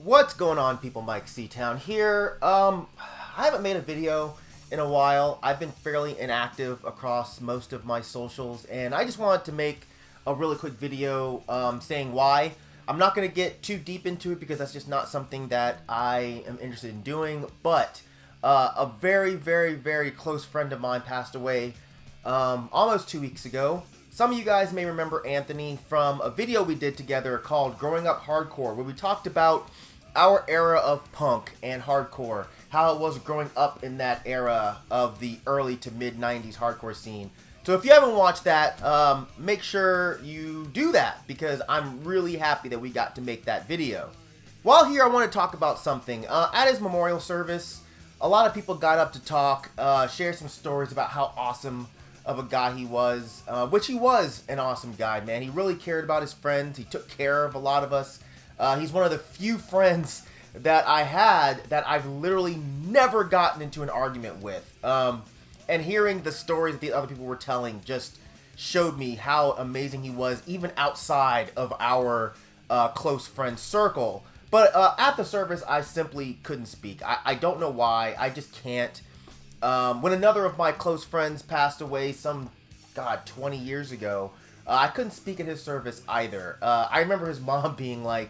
What's going on, people? Myke C-Town here. I haven't made a video in a while. I've been fairly inactive across most of my socials, and I just wanted to make a really quick video saying why. I'm not going to get too deep into it because that's just not something that I am interested in doing, but a very, very, very close friend of mine passed away almost 2 weeks ago. Some of you guys may remember Anthony from a video we did together called Growing Up Hardcore, where we talked about our era of punk and hardcore, how it was growing up in that era of the early to mid 90s hardcore scene. So if you haven't watched that, make sure you do that, because I'm really happy that we got to make that video. While here, I want to talk about something. At his memorial service, a lot of people got up to talk, share some stories about how awesome of a guy he was, which he was an awesome guy, man. He really cared about his friends. He took care of a lot of us. He's one of the few friends that I had that I've literally never gotten into an argument with. And hearing the stories that the other people were telling just showed me how amazing he was, even outside of our close friend circle. But at the service, I simply couldn't speak. I don't know why. I just can't. When another of my close friends passed away 20 years ago, I couldn't speak at his service either. I remember his mom being like,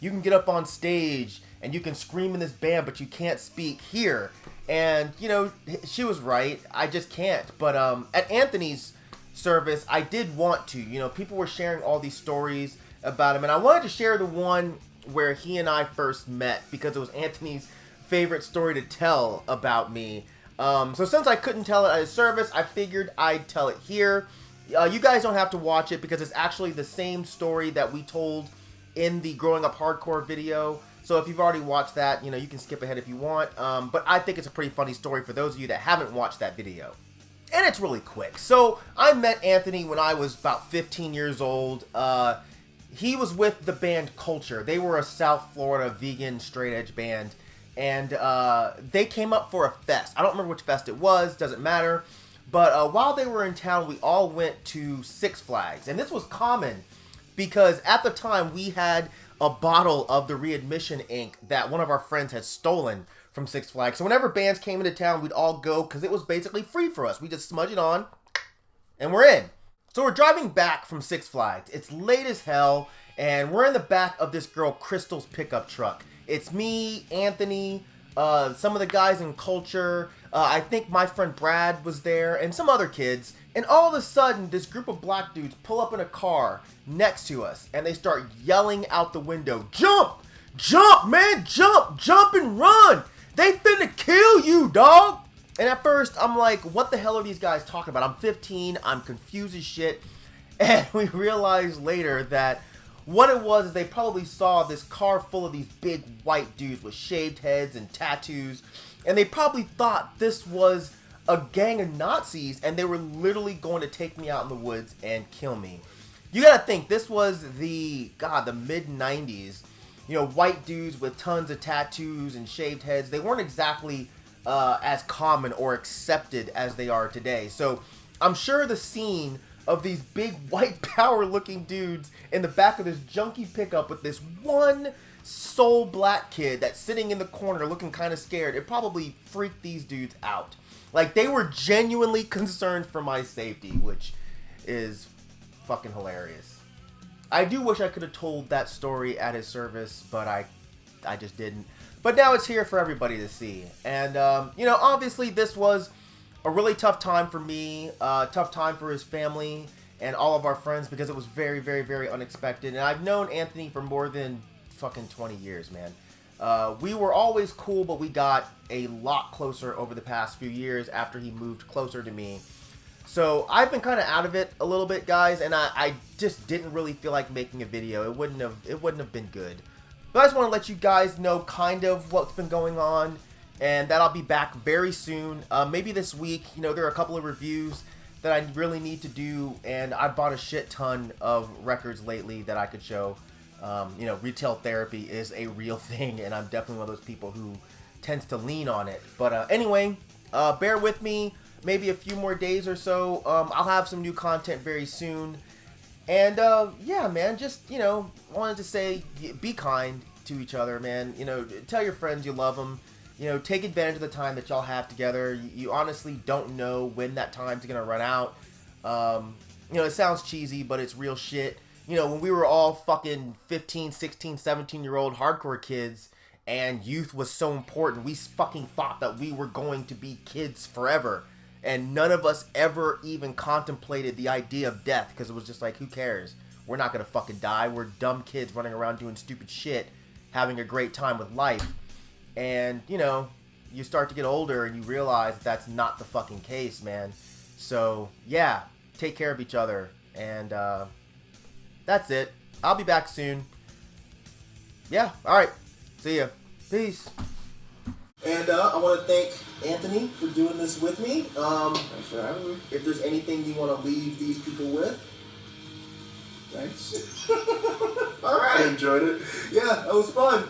you can get up on stage and you can scream in this band, but you can't speak here. And, you know, she was right. I just can't. But at Anthony's service, I did want to. You know, people were sharing all these stories about him, and I wanted to share the one where he and I first met, because it was Anthony's favorite story to tell about me. So since I couldn't tell it at his service, I figured I'd tell it here. You guys don't have to watch it, because it's actually the same story that we told in the Growing Up Hardcore video. So if you've already watched that, you know, you can skip ahead if you want. But I think it's a pretty funny story for those of you that haven't watched that video. And it's really quick. So I met Anthony when I was about 15 years old. He was with the band Culture. They were a South Florida vegan straight edge band. And they came up for a fest. I don't remember which fest it was, doesn't matter. But while they were in town, we all went to Six Flags. And this was common because at the time we had a bottle of the readmission ink that one of our friends had stolen from Six Flags. So whenever bands came into town, we'd all go because it was basically free for us. We just smudge it on and we're in. So we're driving back from Six Flags. It's late as hell, and we're in the back of this girl Crystal's pickup truck. It's me, Anthony, some of the guys in Culture. I think my friend Brad was there, and some other kids. And all of a sudden, this group of black dudes pull up in a car next to us, and they start yelling out the window, "Jump! Jump, man! Jump! Jump and run! They finna kill you, dog!" And at first, I'm like, what the hell are these guys talking about? I'm 15, I'm confused as shit. And we realized later that what it was is they probably saw this car full of these big white dudes with shaved heads and tattoos, and they probably thought this was a gang of Nazis, and they were literally going to take me out in the woods and kill me. You gotta think, this was the mid-90s. You know, white dudes with tons of tattoos and shaved heads. They weren't exactly as common or accepted as they are today. So I'm sure the scene of these big white power looking dudes in the back of this junky pickup with this one sole black kid that's sitting in the corner looking kind of scared, it probably freaked these dudes out. Like, they were genuinely concerned for my safety, which is fucking hilarious. I do wish I could have told that story at his service, but I just didn't. But now it's here for everybody to see. And, you know, obviously this was a really tough time for me, tough time for his family and all of our friends, because it was very, very, very unexpected. And I've known Anthony for more than fucking 20 years, man. We were always cool, but we got a lot closer over the past few years after he moved closer to me. So I've been kind of out of it a little bit, guys, and I just didn't really feel like making a video. It wouldn't have been good. But I just want to let you guys know kind of what's been going on, and that I'll be back very soon. Maybe this week. You know, there are a couple of reviews that I really need to do, and I bought a shit ton of records lately that I could show. You know, retail therapy is a real thing, and I'm definitely one of those people who tends to lean on it. But anyway, bear with me. Maybe a few more days or so. I'll have some new content very soon. And yeah, man, just, you know, wanted to say, be kind, to each other, man. You know, tell your friends you love them. You know, take advantage of the time that y'all have together. You honestly don't know when that time's gonna run out. You know, it sounds cheesy, but it's real shit. You know, when we were all fucking 15, 16, 17-year-old hardcore kids and youth was so important, we fucking thought that we were going to be kids forever. And none of us ever even contemplated the idea of death because it was just like, who cares? We're not gonna fucking die. We're dumb kids running around doing stupid shit, having a great time with life. And, you know, you start to get older and you realize that's not the fucking case, man. So, yeah, take care of each other. And that's it. I'll be back soon. Yeah, alright. See ya. Peace. And I want to thank Anthony for doing this with me. Thanks for having me. If there's anything you want to leave these people with. Thanks. Alright. I enjoyed it. Yeah, that was fun.